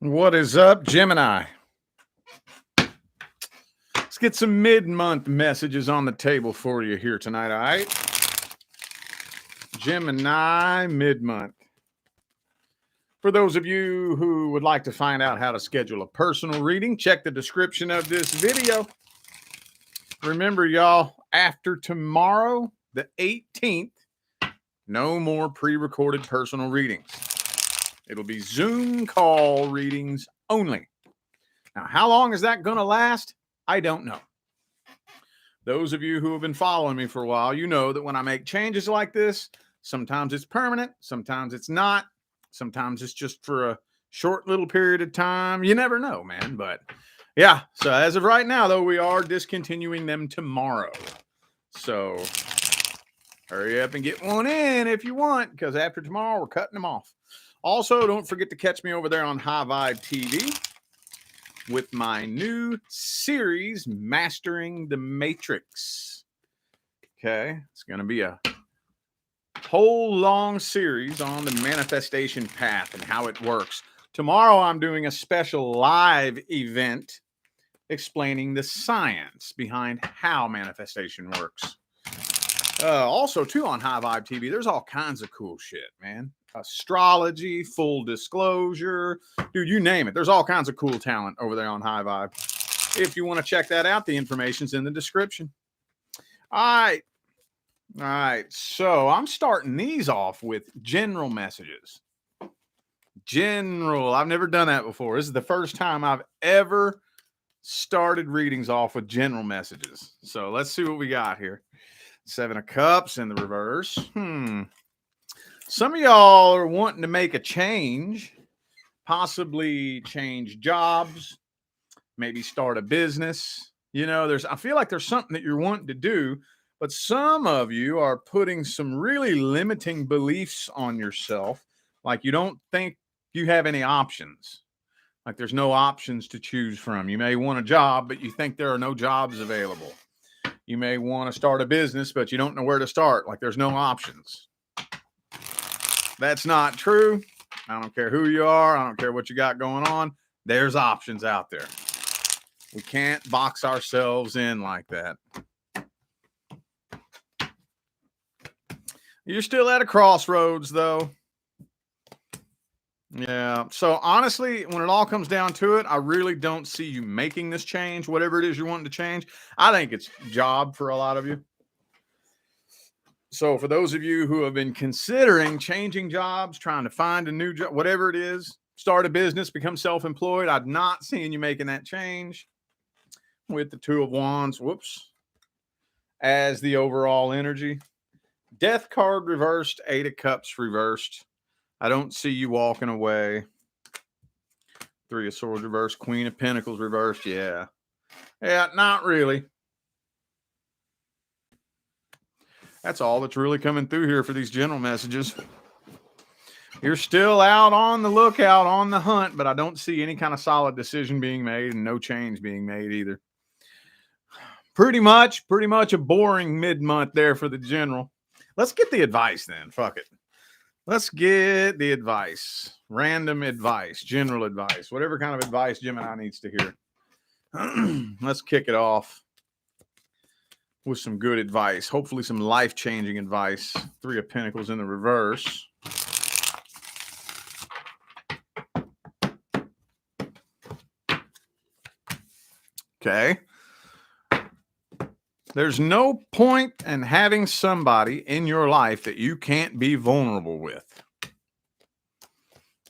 What is up, Gemini? Let's get some mid-month messages on the table for you here tonight, all right? Gemini mid-month. For those of you who would like to find out how to schedule a personal reading, check the description of this video. Remember, y'all, after tomorrow, the 18th, no more pre-recorded personal readings. It'll be Zoom call readings only. Now, how long is that going to last? I don't know. Those of you who have been following me for a while, you know that when I make changes like this, sometimes it's permanent, sometimes it's not, sometimes it's just for a short little period of time. You never know, man. But yeah, so as of right now, though, we are discontinuing them tomorrow. So hurry up and get one in if you want, because after tomorrow, we're cutting them off. Also, don't forget to catch me over there on High Vibe TV with my new series, Mastering the Matrix. Okay, it's going to be a whole long series on the manifestation path and how it works. Tomorrow, I'm doing a special live event explaining the science behind how manifestation works. Also, too, on High Vibe TV, there's all kinds of cool shit, man. Astrology, full disclosure, dude, you name it. There's all kinds of cool talent over there on High Vibe. If you want to check that out, the information's in the description. All right. So I'm starting these off with general messages. General. I've never done that before. This is the first time I've ever started readings off with general messages. So let's see what we got here. 7 of Cups in the reverse. Some of y'all are wanting to make a change, possibly change jobs, maybe start a business. You know, I feel like there's something that you're wanting to do, but some of you are putting some really limiting beliefs on yourself. Like you don't think you have any options. Like there's no options to choose from. You may want a job, but you think there are no jobs available. You may want to start a business, but you don't know where to start. Like there's no options. That's not true. I don't care who you are. I don't care what you got going on. There's options out there. We can't box ourselves in like that. You're still at a crossroads, though. Yeah. So honestly, when it all comes down to it, I really don't see you making this change, whatever it is you're wanting to change. I think it's job for a lot of you. So for those of you who have been considering changing jobs, trying to find a new job, whatever it is, start a business, become self-employed, I'm not seeing you making that change with the 2 of Wands, as the overall energy. Death card reversed, 8 of Cups reversed. I don't see you walking away. 3 of Swords reversed, Queen of Pentacles reversed. Yeah, not really. That's all that's really coming through here for these general messages. You're still out on the lookout, on the hunt, but I don't see any kind of solid decision being made and no change being made either. Pretty much a boring mid-month there for the general. Let's get the advice then. Fuck it. Let's get the advice. Random advice, general advice, whatever kind of advice Gemini needs to hear. Let's kick it off with some good advice. Hopefully some life-changing advice. 3 of Pentacles in the reverse. Okay. There's no point in having somebody in your life that you can't be vulnerable with.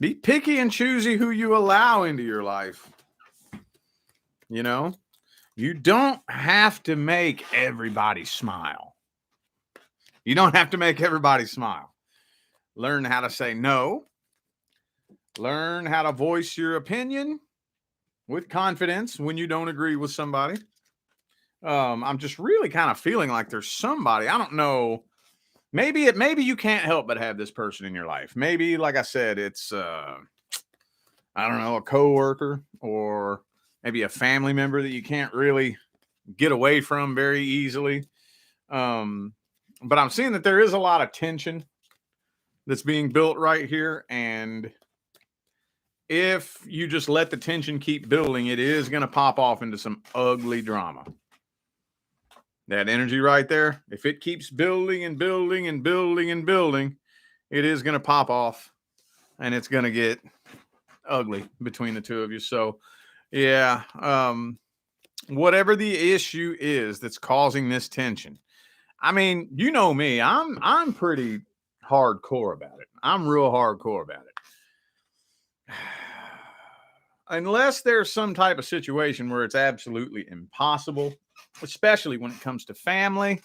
Be picky and choosy who you allow into your life. You know, you don't have to make everybody smile. You don't have to make everybody smile. Learn how to say no. Learn how to voice your opinion with confidence when you don't agree with somebody. I'm just really kind of feeling like there's somebody, I don't know. Maybe you can't help but have this person in your life. Maybe, like I said, it's, I don't know, a coworker or maybe a family member that you can't really get away from very easily. But I'm seeing that there is a lot of tension that's being built right here. And if you just let the tension keep building, it is going to pop off into some ugly drama. That energy right there, if it keeps building and building and building and building, it is going to pop off and it's going to get ugly between the two of you. So, yeah, whatever the issue is that's causing this tension. I mean, you know me, I'm pretty hardcore about it. I'm real hardcore about it. Unless there's some type of situation where it's absolutely impossible, especially when it comes to family.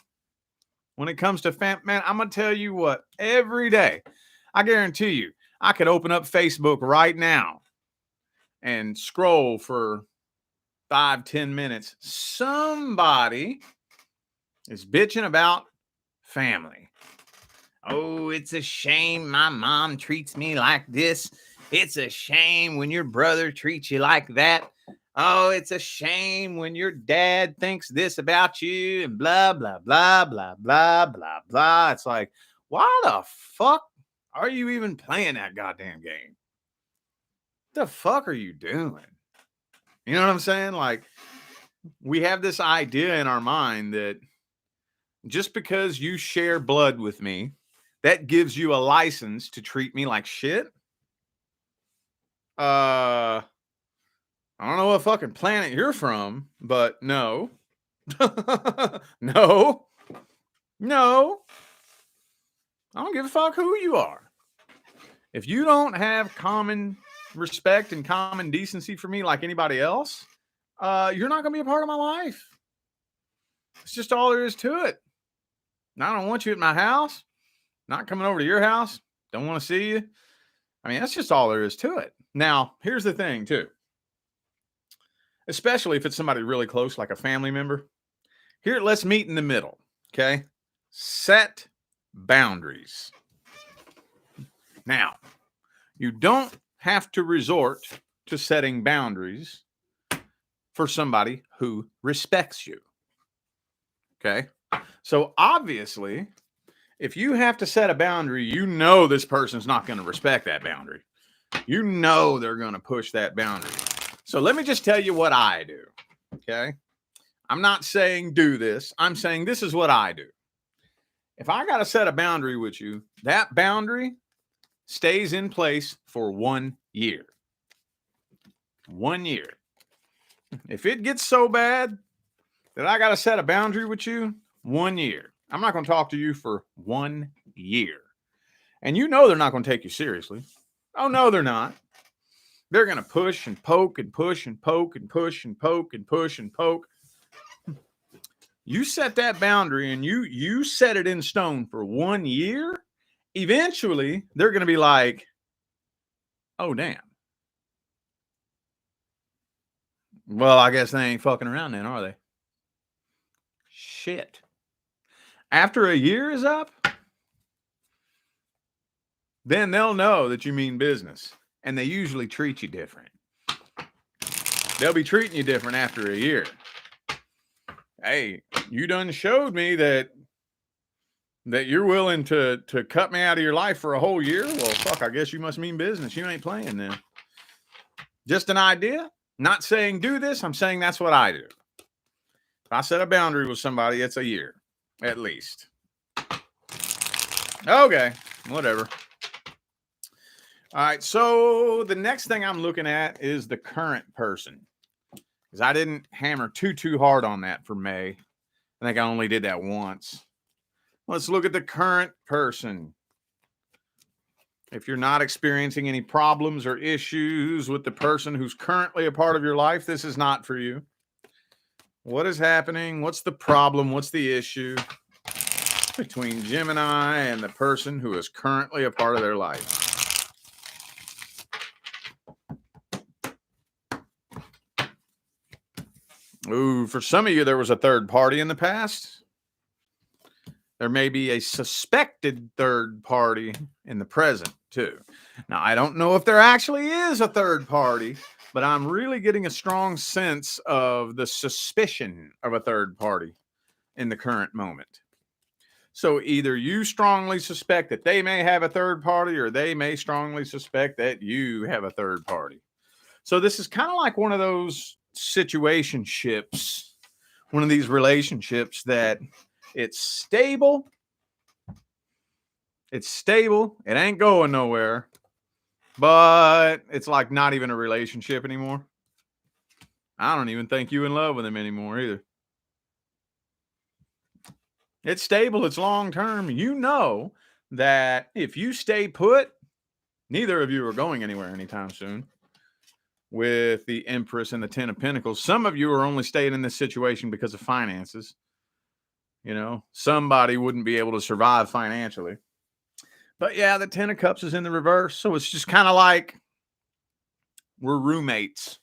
When it comes to man, I'm going to tell you what, every day, I guarantee you, I could open up Facebook right now and scroll for 5-10 minutes. Somebody is bitching about family. Oh, it's a shame my mom treats me like this. It's a shame when your brother treats you like that. Oh, it's a shame when your dad thinks this about you and blah, blah, blah, blah, blah, blah, blah. It's like, why the fuck are you even playing that goddamn game? What the fuck are you doing? You know what I'm saying? Like, we have this idea in our mind that just because you share blood with me, that gives you a license to treat me like shit. I don't know what fucking planet you're from, but no. No. I don't give a fuck who you are. If you don't have common respect and common decency for me like anybody else, you're not going to be a part of my life. It's just all there is to it. And I don't want you at my house. Not coming over to your house. Don't want to see you. I mean, that's just all there is to it. Now, here's the thing, too. Especially if it's somebody really close, like a family member. Here, let's meet in the middle, okay? Set boundaries. Now, you don't have to resort to setting boundaries for somebody who respects you, okay? So, obviously, if you have to set a boundary, you know this person's not going to respect that boundary. You know they're going to push that boundary. So let me just tell you what I do, okay? I'm not saying do this. I'm saying this is what I do. If I got to set a boundary with you, that boundary stays in place for 1 year. 1 year. If it gets so bad that I got to set a boundary with you, 1 year. I'm not going to talk to you for 1 year. And you know they're not going to take you seriously. Oh, no, they're not. They're going to push and poke and push and poke and push and poke and push and poke. You set that boundary and you set it in stone for 1 year. Eventually, they're going to be like, oh, damn. Well, I guess they ain't fucking around then, are they? Shit. After a year is up, then they'll know that you mean business. And they usually treat you different. They'll be treating you different after a year. Hey, you done showed me that you're willing to cut me out of your life for a whole year. Well, fuck, I guess you must mean business. You ain't playing then. Just an idea. Not saying do this. I'm saying that's what I do. If I set a boundary with somebody, it's a year at least. Okay, whatever. All right, so the next thing I'm looking at is the current person. Because I didn't hammer too hard on that for May. I think I only did that once. Let's look at the current person. If you're not experiencing any problems or issues with the person who's currently a part of your life, this is not for you. What is happening? What's the problem? What's the issue between Gemini and the person who is currently a part of their life? Ooh, for some of you, there was a third party in the past. There may be a suspected third party in the present, too. Now, I don't know if there actually is a third party, but I'm really getting a strong sense of the suspicion of a third party in the current moment. So either you strongly suspect that they may have a third party, or they may strongly suspect that you have a third party. So this is kind of like one of those situationships, one of these relationships that it's stable. It's stable. It ain't going nowhere, but it's like not even a relationship anymore. I don't even think you in love with him anymore either. It's stable. It's long term. You know that if you stay put, neither of you are going anywhere anytime soon. With the Empress and the Ten of Pentacles, some of you are only staying in this situation because of finances. You know, somebody wouldn't be able to survive financially. But yeah, the Ten of Cups is in the reverse. So it's just kind of like we're roommates.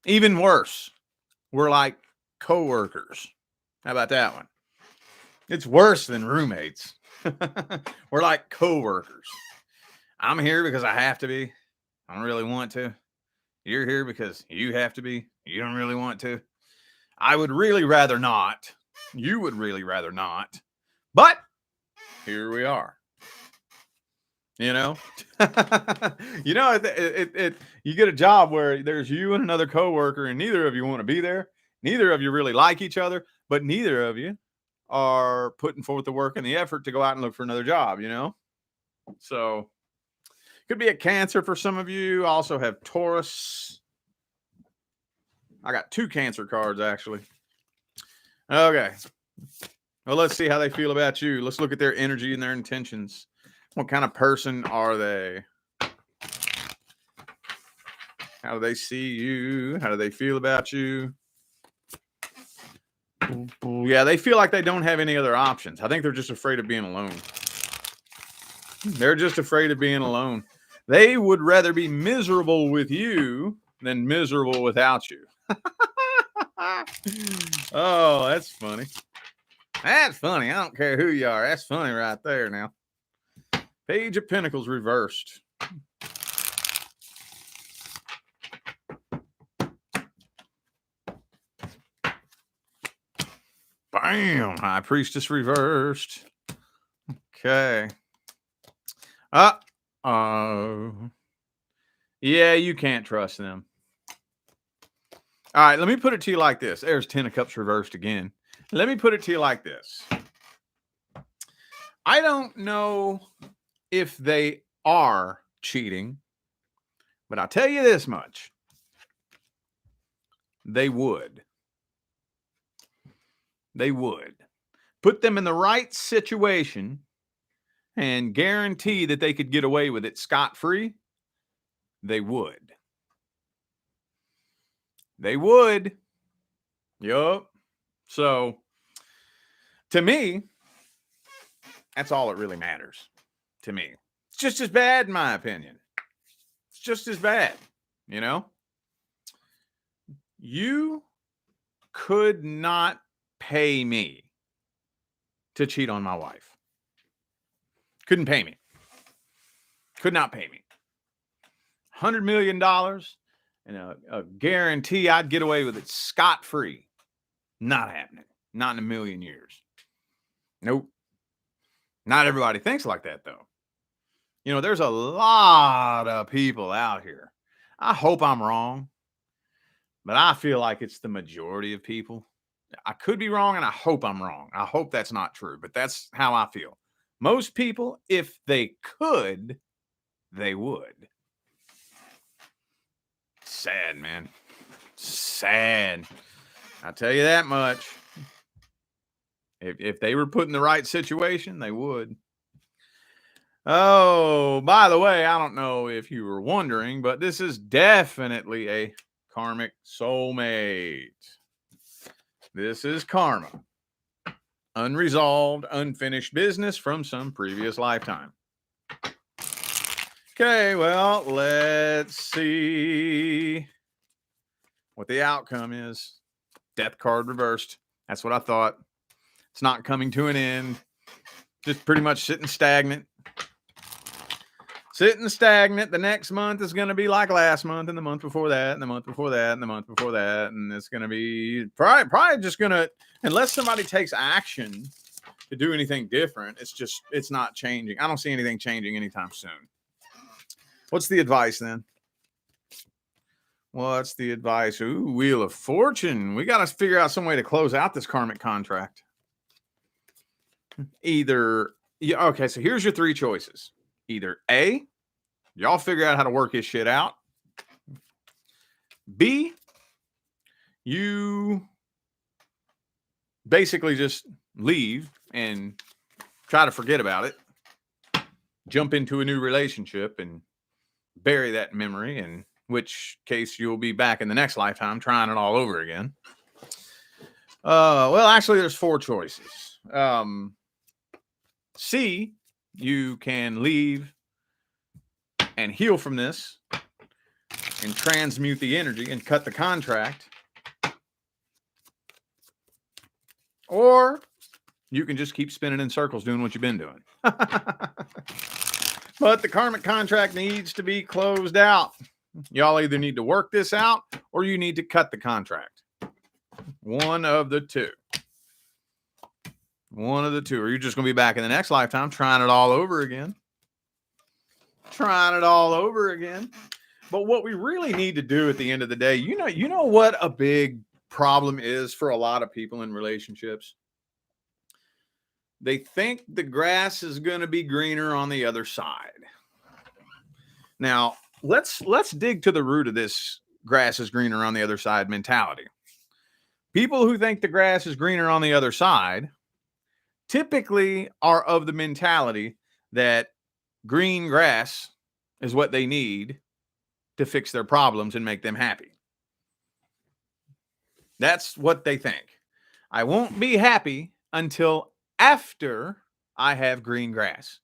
Even worse, we're like co-workers. How about that one? It's worse than roommates. We're like co-workers. I'm here because I have to be. I don't really want to. You're here because you have to be. You don't really want to. I would really rather not. You would really rather not. But here we are. You know, you get a job where there's you and another coworker, and neither of you want to be there. Neither of you really like each other, but neither of you are putting forth the work and the effort to go out and look for another job, you know? So could be a Cancer for some of you. I also have Taurus. I got 2 Cancer cards, actually. Okay. Well, let's see how they feel about you. Let's look at their energy and their intentions. What kind of person are they? How do they see you? How do they feel about you? Yeah, they feel like they don't have any other options. I think they're just afraid of being alone. They're just afraid of being alone. They would rather be miserable with you than miserable without you. Oh, that's funny. That's funny. I don't care who you are. That's funny right there now. Page of Pentacles reversed. Bam! High Priestess reversed. Okay. Yeah, you can't trust them. All right, let me put it to you like this. There's 10 of Cups reversed again. Let me put it to you like this. I don't know if they are cheating, but I'll tell you this much. They would. They would. Put them in the right situation and guarantee that they could get away with it scot-free. They would. They would. Yup. So, to me, that's all that really matters. To me. It's just as bad, in my opinion. It's just as bad. You know? You could not pay me to cheat on my wife. Couldn't pay me. Could not pay me. $100 million and a guarantee I'd get away with it scot-free. Not happening. Not in a million years. Nope. Not everybody thinks like that, though. You know, there's a lot of people out here. I hope I'm wrong, but I feel like it's the majority of people. I could be wrong, and I hope I'm wrong. I hope that's not true, but that's how I feel. Most people, if they could, they would. Sad, man. Sad. I'll tell you that much. If they were put in the right situation, they would. Oh, by the way, I don't know if you were wondering, but this is definitely a karmic soulmate. This is karma. Unresolved, unfinished business from some previous lifetime. Okay, well, let's see what the outcome is. Death card reversed. That's what I thought. It's not coming to an end. Just pretty much sitting stagnant. Sitting stagnant. The next month is going to be like last month, and the month before that, and the month before that, and the month before that. And it's going to be probably just going to, unless somebody takes action to do anything different. It's not changing. I don't see anything changing anytime soon. What's the advice then? What's the advice? Ooh, Wheel of Fortune. We got to figure out some way to close out this karmic contract. Okay, so here's your three choices. Either A, y'all figure out how to work his shit out. B, you basically just leave and try to forget about it. Jump into a new relationship and bury that memory, in which case you'll be back in the next lifetime trying it all over again. Well, actually, there's four choices. C, you can leave and heal from this and transmute the energy and cut the contract. Or you can just keep spinning in circles doing what you've been doing. But the karmic contract needs to be closed out. Y'all either need to work this out or you need to cut the contract. One of the two. One of the two. Or you're just going to be back in the next lifetime trying it all over again. Trying it all over again. But what we really need to do at the end of the day, you know what a big problem is for a lot of people in relationships? They think the grass is going to be greener on the other side. Now, let's dig to the root of this grass is greener on the other side mentality. People who think the grass is greener on the other side typically are of the mentality that green grass is what they need to fix their problems and make them happy. That's what they think. I won't be happy until after I have green grass.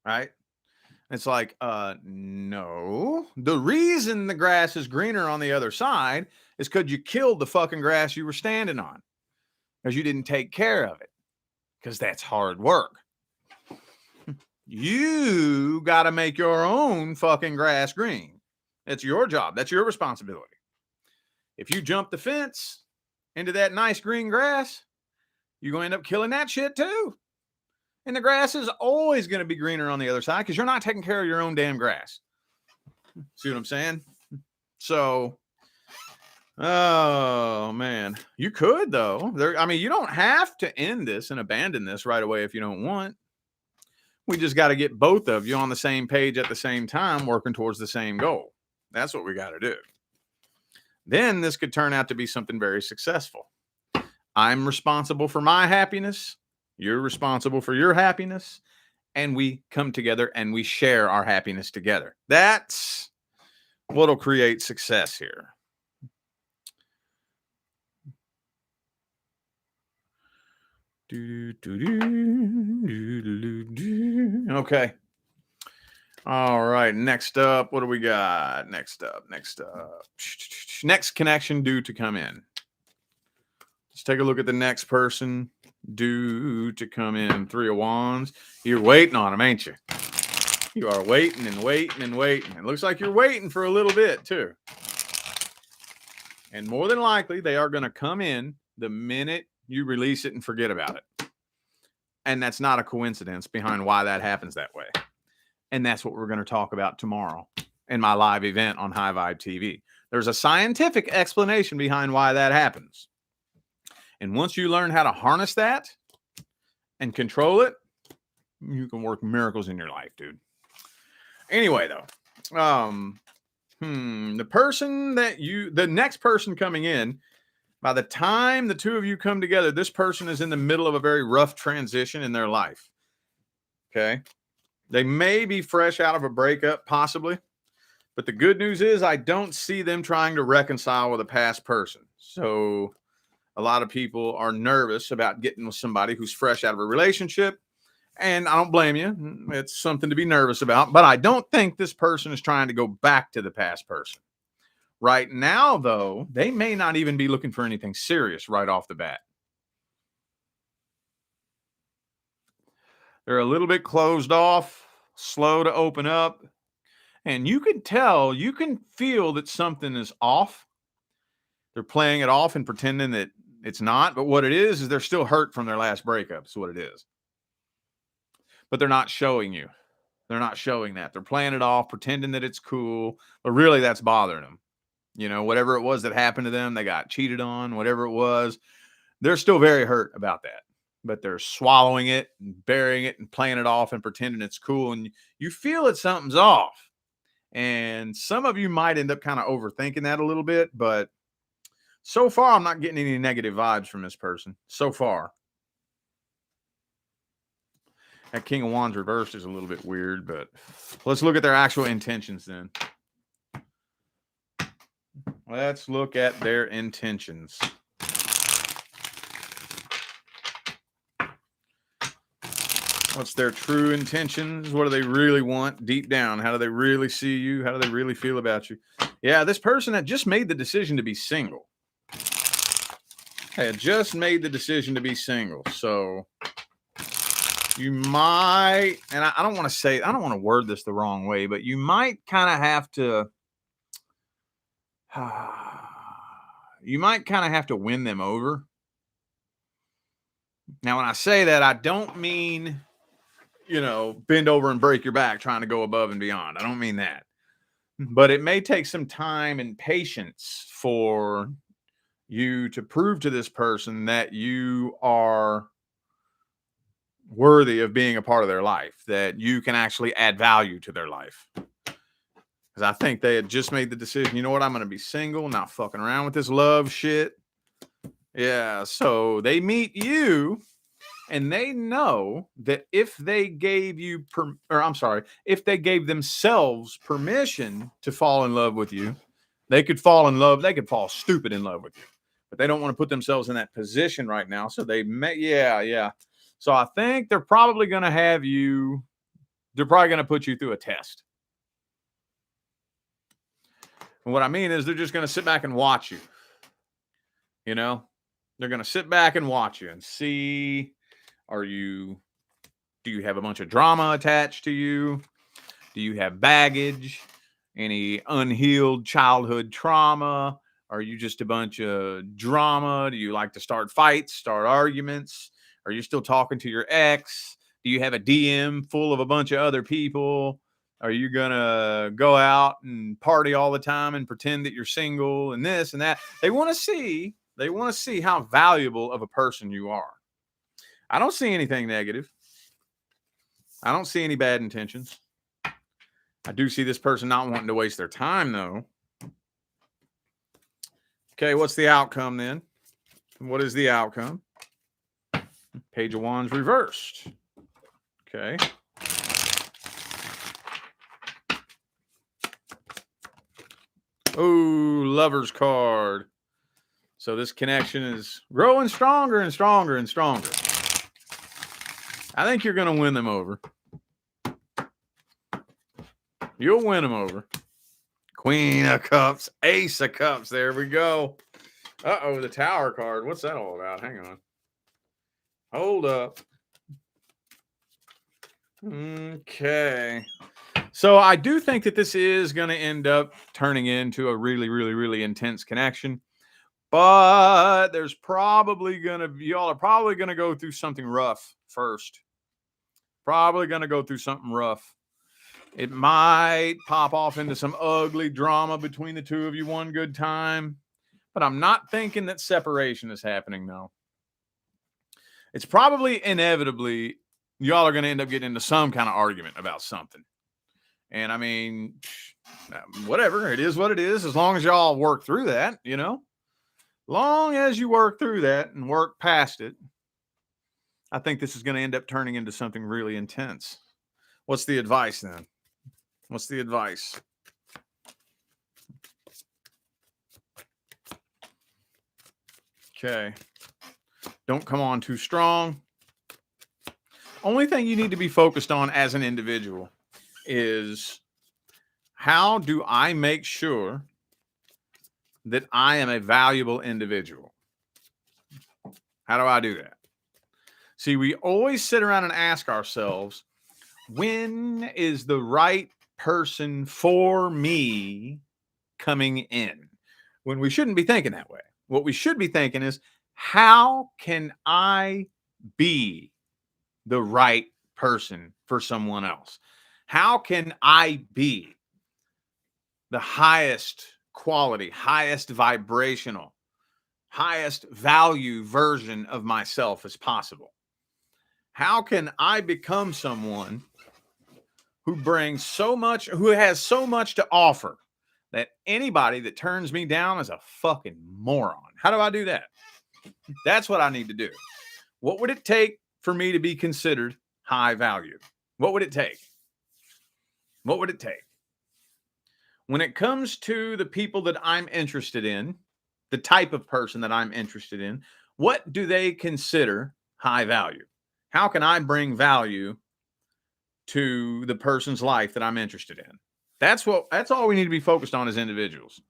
Right? It's like, no. The reason the grass is greener on the other side is because you killed the fucking grass you were standing on. Because you didn't take care of it. Because that's hard work. You got to make your own fucking grass green. That's your job. That's your responsibility. If you jump the fence into that nice green grass, you're going to end up killing that shit too. And the grass is always going to be greener on the other side because you're not taking care of your own damn grass. See what I'm saying? So, oh man, you could though. You don't have to end this and abandon this right away if you don't want. We just got to get both of you on the same page at the same time, working towards the same goal. That's what we got to do. Then this could turn out to be something very successful. I'm responsible for my happiness. You're responsible for your happiness. And we come together and we share our happiness together. That's what'll create success here. Okay. All right. Next up, what do we got? Next up. Next connection due to come in. Let's take a look at the next person due to come in. 3 of Wands. You're waiting on them, ain't you? You are waiting and waiting and waiting. It looks like you're waiting for a little bit too. And more than likely, they are going to come in the minute you release it and forget about it. And that's not a coincidence behind why that happens that way. And that's what we're going to talk about tomorrow in my live event on High Vibe TV. There's a scientific explanation behind why that happens. And once you learn how to harness that and control it, you can work miracles in your life, dude. Anyway, though, the next person coming in, by the time the two of you come together, this person is in the middle of a very rough transition in their life. Okay. They may be fresh out of a breakup, possibly. But the good news is I don't see them trying to reconcile with a past person. So a lot of people are nervous about getting with somebody who's fresh out of a relationship. And I don't blame you. It's something to be nervous about. But I don't think this person is trying to go back to the past person. Right now, though, they may not even be looking for anything serious right off the bat. They're a little bit closed off, slow to open up. And you can tell, you can feel that something is off. They're playing it off and pretending that It's not. But what it is they're still hurt from their last breakup. Is what it is. But they're not showing you. They're not showing that. They're playing it off, pretending that it's cool. But really, that's bothering them. You know, whatever it was that happened to them, they got cheated on, whatever it was. They're still very hurt about that. But they're swallowing it and burying it and playing it off and pretending it's cool. And you feel that something's off. And some of you might end up kind of overthinking that a little bit. But so far, I'm not getting any negative vibes from this person. So far. That King of Wands reversed is a little bit weird, but let's look at their actual intentions then. Let's look at their intentions. What's their true intentions? What do they really want deep down? How do they really see you? How do they really feel about you? Yeah, this person had just made the decision to be single. Had just made the decision to be single. So you might, and I don't want to say, I don't want to word this the wrong way, but you might kind of have to, win them over. Now, when I say that, I don't mean, bend over and break your back trying to go above and beyond. I don't mean that. But it may take some time and patience for you to prove to this person that you are worthy of being a part of their life, that you can actually add value to their life. Because I think they had just made the decision, you know what, I'm going to be single, not fucking around with this love shit. Yeah, so they meet you and they know that if they gave you, if they gave themselves permission to fall in love with you, they could fall in love, they could fall stupid in love with you. But they don't want to put themselves in that position right now. So they may, yeah. So I think they're probably going to have you, they're probably going to put you through a test. And what I mean is they're just going to sit back and watch you. They're going to sit back and watch you and see, do you have a bunch of drama attached to you? Do you have baggage? Any unhealed childhood trauma? Are you just a bunch of drama? Do you like to start fights, start arguments? Are you still talking to your ex? Do you have a DM full of a bunch of other people? Are you going to go out and party all the time and pretend that you're single and this and that? They want to see how valuable of a person you are. I don't see anything negative. I don't see any bad intentions. I do see this person not wanting to waste their time, though. Okay, what's the outcome then? What is the outcome? Page of Wands reversed. Okay. Oh, Lover's card. So this connection is growing stronger and stronger and stronger. I think you're going to win them over. You'll win them over. Queen of Cups, Ace of Cups. There we go. Uh-oh, the Tower card. What's that all about? Hang on. Hold up. Okay. So I do think that this is going to end up turning into a really, really, really intense connection. But there's probably y'all are probably going to go through something rough first. Probably going to go through something rough. It might pop off into some ugly drama between the two of you one good time. But I'm not thinking that separation is happening, though. It's probably inevitably y'all are going to end up getting into some kind of argument about something. And I mean, whatever. It is what it is. As long as y'all work through that, long as you work through that and work past it, I think this is going to end up turning into something really intense. What's the advice then? What's the advice? Okay. Don't come on too strong. Only thing you need to be focused on as an individual is how do I make sure that I am a valuable individual? How do I do that? See, we always sit around and ask ourselves, when is the right person for me coming in? When we shouldn't be thinking that way. What we should be thinking is, How can I be the right person for someone else? How can I be the highest quality, highest vibrational, highest value version of myself as possible? How can I become someone who brings so much, who has so much to offer that anybody that turns me down is a fucking moron? How do I do that? That's what I need to do. What would it take for me to be considered high value? What would it take? What would it take? When it comes to the people that I'm interested in, the type of person that I'm interested in, what do they consider high value? How can I bring value to the person's life that I'm interested in? That's all we need to be focused on as individuals.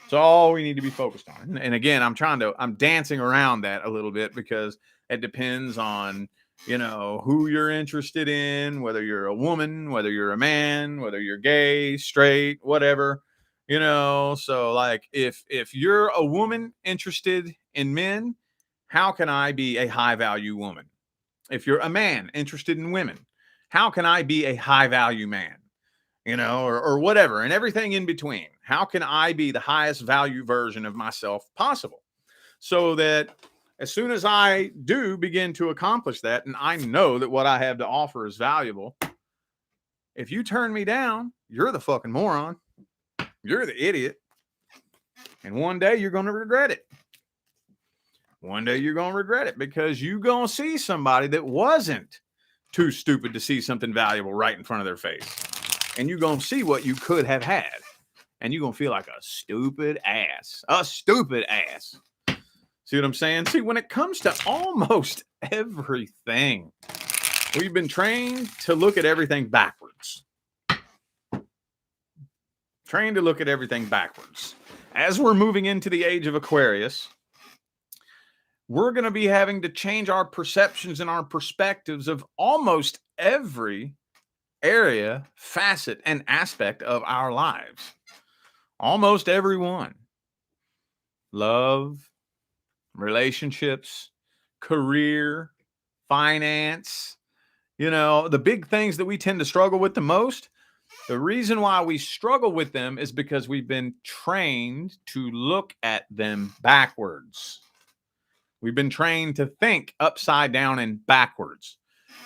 It's all we need to be focused on. And again, I'm dancing around that a little bit because it depends on, who you're interested in, whether you're a woman, whether you're a man, whether you're gay, straight, whatever, so like if you're a woman interested in men, how can I be a high value woman? If you're a man interested in women, how can I be a high value man? Or whatever, and everything in between. How can I be the highest value version of myself possible? So that as soon as I do begin to accomplish that, and I know that what I have to offer is valuable, if you turn me down, you're the fucking moron. You're the idiot. And one day you're going to regret it. One day you're going to regret it because you're going to see somebody that wasn't too stupid to see something valuable right in front of their face. And you're going to see what you could have had. And you're going to feel like a stupid ass. A stupid ass. See what I'm saying? See, when it comes to almost everything, we've been trained to look at everything backwards. Trained to look at everything backwards. As we're moving into the age of Aquarius, we're going to be having to change our perceptions and our perspectives of almost every area, facet, and aspect of our lives. Almost everyone. Love, relationships, career, finance, the big things that we tend to struggle with the most. The reason why we struggle with them is because we've been trained to look at them backwards. We've been trained to think upside down and backwards.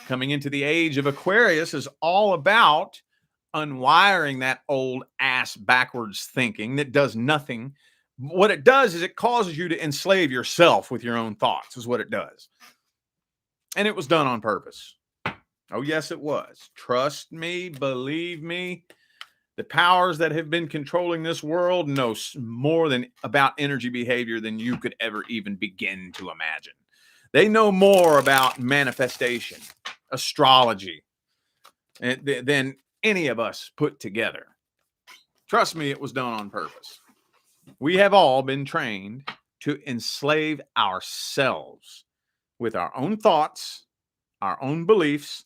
Coming into the age of Aquarius is all about unwiring that old ass backwards thinking that does nothing. What it does is it causes you to enslave yourself with your own thoughts, is what it does. And it was done on purpose. Oh, yes, it was. Trust me, believe me. The powers that have been controlling this world know more about energy behavior than you could ever even begin to imagine. They know more about manifestation, astrology, than any of us put together. Trust me, it was done on purpose. We have all been trained to enslave ourselves with our own thoughts, our own beliefs,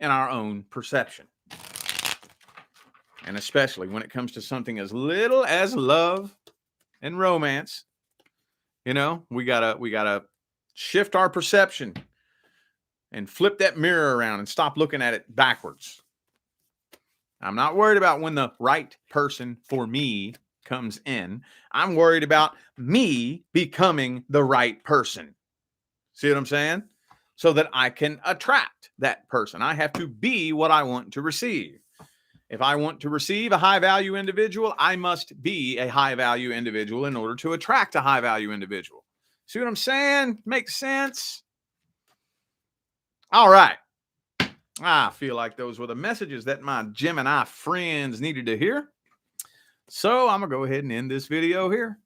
and our own perception. And especially when it comes to something as little as love and romance, we gotta shift our perception and flip that mirror around and stop looking at it backwards. I'm not worried about when the right person for me comes in. I'm worried about me becoming the right person. See what I'm saying? So that I can attract that person. I have to be what I want to receive. If I want to receive a high value individual, I must be a high value individual in order to attract a high value individual. See what I'm saying? Makes sense? All right. I feel like those were the messages that my Gemini friends needed to hear. So I'm going to go ahead and end this video here.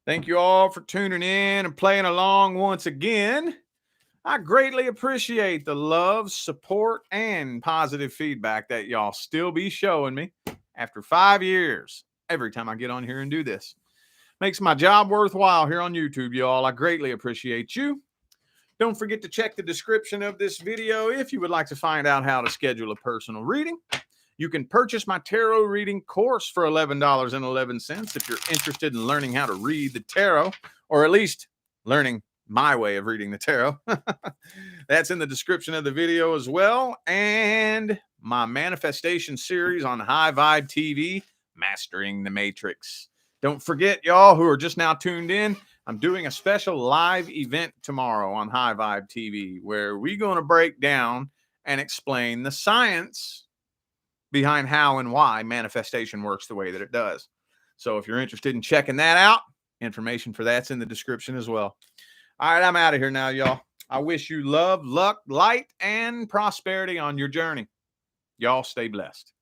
Thank you all for tuning in and playing along once again. I greatly appreciate the love, support, and positive feedback that y'all still be showing me after 5 years every time I get on here and do this. Makes my job worthwhile here on YouTube, y'all. I greatly appreciate you. Don't forget to check the description of this video if you would like to find out how to schedule a personal reading. You can purchase my tarot reading course for $11.11 if you're interested in learning how to read the tarot, or at least learning my way of reading the tarot. That's in the description of the video as well. And my manifestation series on High Vibe TV, Mastering the Matrix. Don't forget, y'all who are just now tuned in, I'm doing a special live event tomorrow on High Vibe TV where we're going to break down and explain the science behind how and why manifestation works the way that it does. So if you're interested in checking that out, information for that's in the description as well. All right, I'm out of here now, y'all. I wish you love, luck, light, and prosperity on your journey. Y'all stay blessed.